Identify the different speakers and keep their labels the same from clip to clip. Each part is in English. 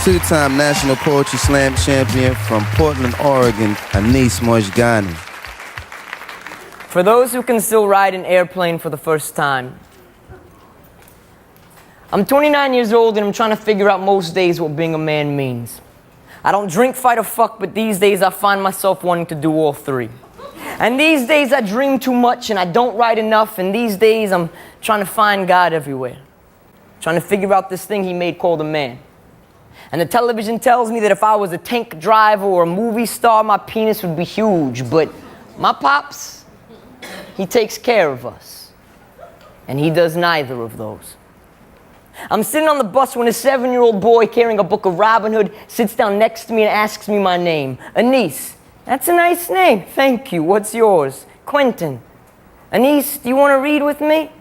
Speaker 1: Two-time National Poetry Slam champion from Portland, Oregon, Mojgani.
Speaker 2: For those who can still ride an airplane for the first time, I'm 29 years old and I'm trying to figure out most days what being a man means. I don't drink, fight, or fuck, but these days I find myself wanting to do all three. And these days I dream too much and I don't write enough, and these days I'm trying to find God everywhere. Trying to figure out this thing he made called a man. And the television tells me that if I was a tank driver or a movie star, my penis would be huge. But my pops, he takes care of us. And he does neither of those. I'm sitting on the bus when a 7-year-old boy carrying a book of Robin Hood sits down next to me and asks me my name. Anise. That's a nice name. Thank you. What's yours? Quentin. Anise, do you want to read with me?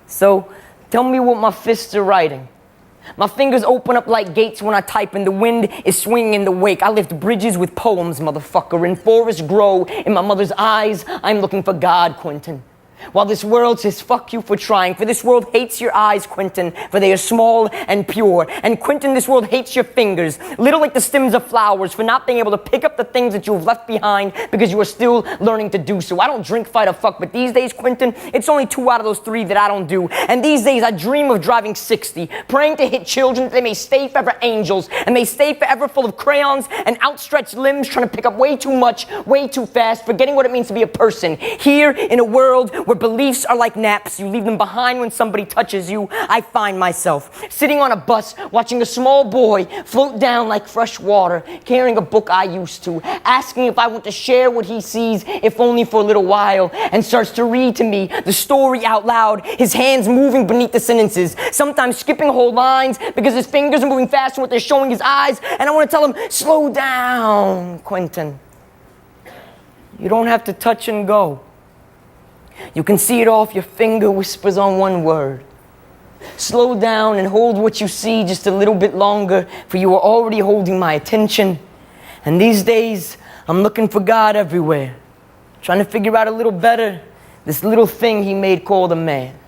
Speaker 2: So, tell me what my fists are writing. My fingers open up like gates when I type, and the wind is swinging in the wake. I lift bridges with poems, motherfucker, and forests grow in my mother's eyes. I'm looking for God, Quentin. While this world says fuck you for trying, for this world hates your eyes, Quentin, for they are small and pure. And Quentin, this world hates your fingers, little like the stems of flowers, for not being able to pick up the things that you have left behind because you are still learning to do so. I don't drink, fight, or fuck, but these days, Quentin, it's only 2 out of those 3 that I don't do. And these days I dream of driving 60, praying to hit children that they may stay forever angels, and may stay forever full of crayons and outstretched limbs, trying to pick up way too much, way too fast, forgetting what it means to be a person. Here in a world where beliefs are like naps, you leave them behind when somebody touches you, I find myself sitting on a bus, watching a small boy float down like fresh water, carrying a book I used to, asking if I want to share what he sees, if only for a little while, and starts to read to me the story out loud, his hands moving beneath the sentences, sometimes skipping whole lines because his fingers are moving faster than what they're showing his eyes, and I want to tell him, slow down, Quentin. You don't have to touch and go. You can see it off your finger whispers on one word. Slow down and hold what you see just a little bit longer, for you are already holding my attention. And these days, I'm looking for God everywhere, trying to figure out a little better this little thing he made called a man.